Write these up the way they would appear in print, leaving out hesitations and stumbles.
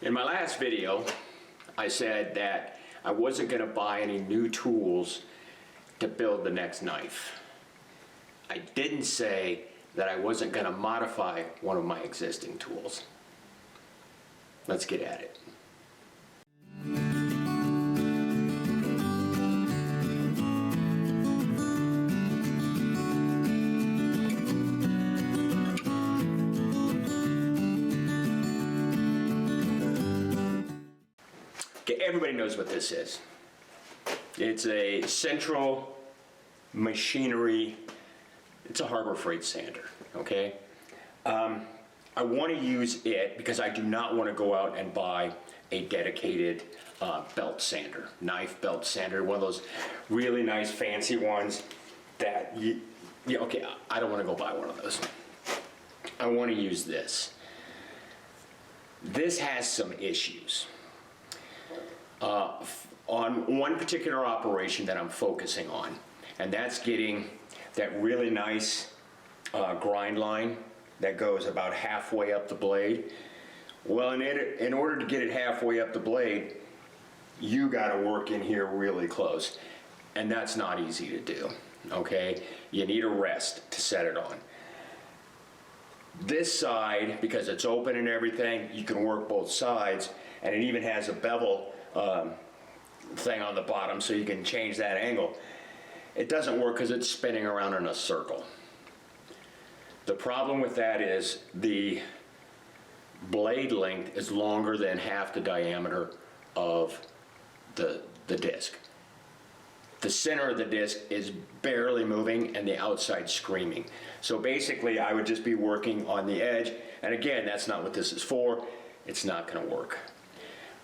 In my last video, I said that I wasn't going to buy any new tools to build the next knife. I didn't say that I wasn't going to modify one of my existing tools. Let's get at it. Everybody knows what this is. It's a central machinery, it's a Harbor Freight sander, okay? I want to use it because I do not want to go out and buy a dedicated belt sander, knife belt sander, one of those really nice fancy ones that okay, I don't want to go buy one of those. I want to use this. This has some issues. On one particular operation that I'm focusing on, and that's getting that really nice grind line that goes about halfway up the blade. Well, in order to get it halfway up the blade, you got to work in here really close, and that's not easy to do, okay? You need a rest to set it on. This side, because it's open and everything, you can work both sides, and it even has a bevel thing on the bottom so you can change that angle. It doesn't work because it's spinning around in a circle. The problem with that is the blade length is longer than half the diameter of the disc. The center of the disc is barely moving and the outside screaming. So basically I would just be working on the edge, and again, that's not what this is for. It's not going to work.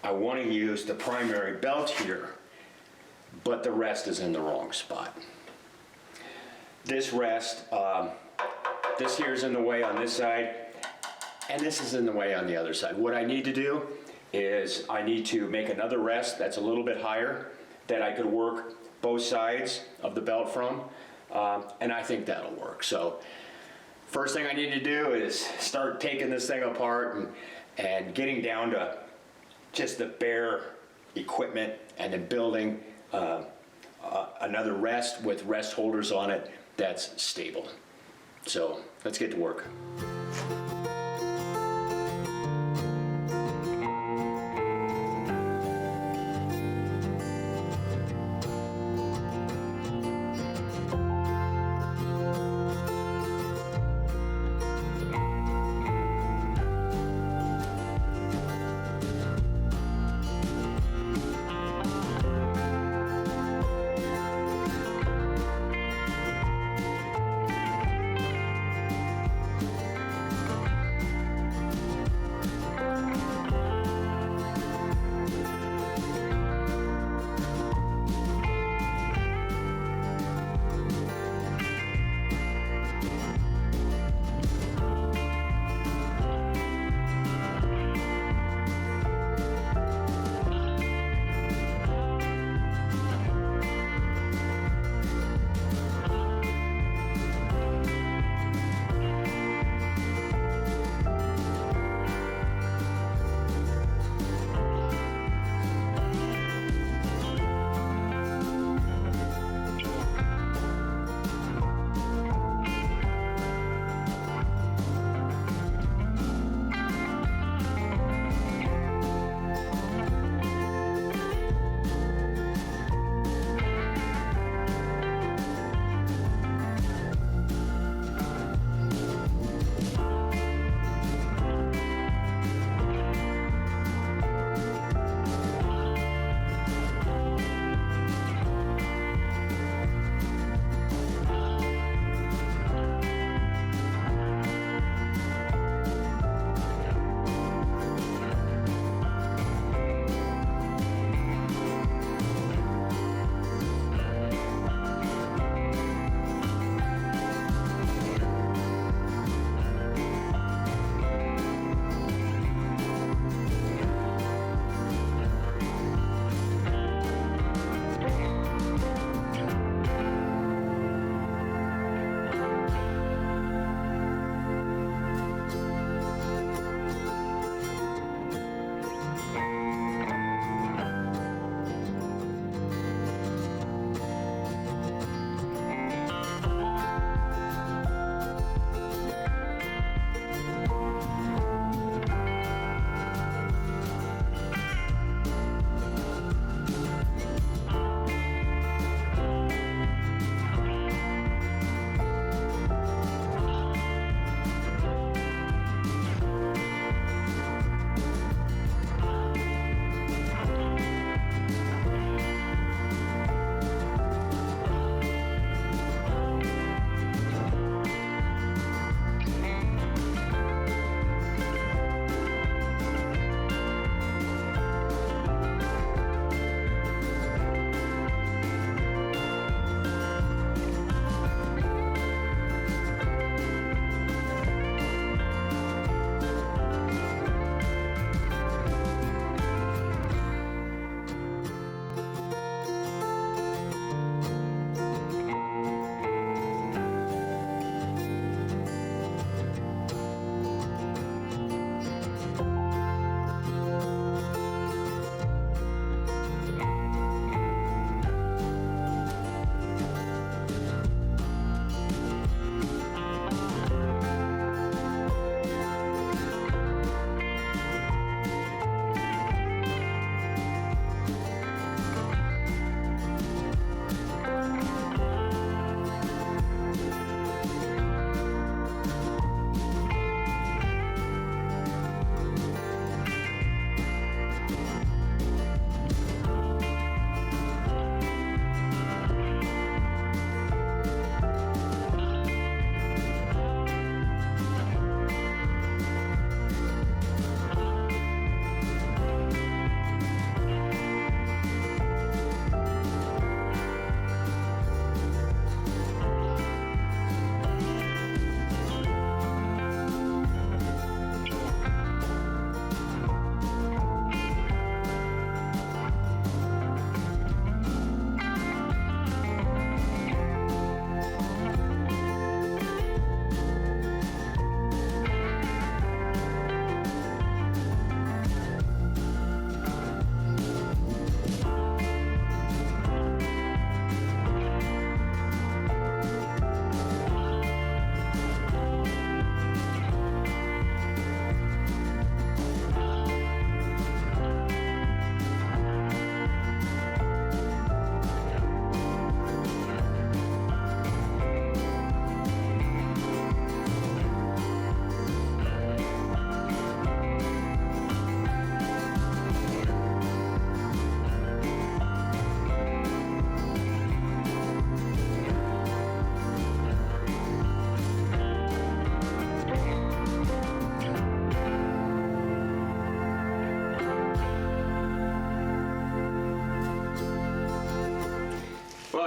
I want to use the primary belt here, but the rest is in the wrong spot. This rest, this here is in the way on this side, and this is in the way on the other side. What I need to do is I need to make another rest that's a little bit higher that I could work both sides of the belt from, and I think that'll work. So first thing I need to do is start taking this thing apart and getting down to just the bare equipment, and then building another rest with rest holders on it that's stable. So let's get to work.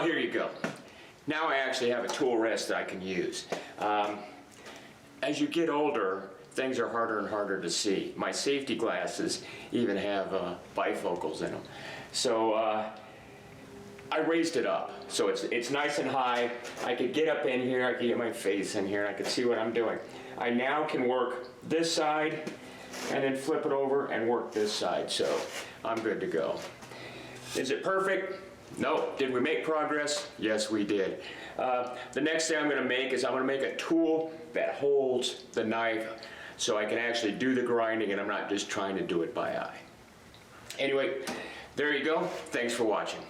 here you go. Now I actually have a tool rest that I can use. As you get older, things are harder and harder to see. My safety glasses even have bifocals in them. So I raised it up, so it's nice and high. I could get up in here, I could get my face in here, and I could see what I'm doing. I now can work this side, and then flip it over and work this side, so I'm good to go. Is it perfect? No. Did we make progress? Yes, we did. The next thing I'm going to make is I'm going to make a tool that holds the knife so I can actually do the grinding and I'm not just trying to do it by eye. Anyway, there you go. Thanks for watching.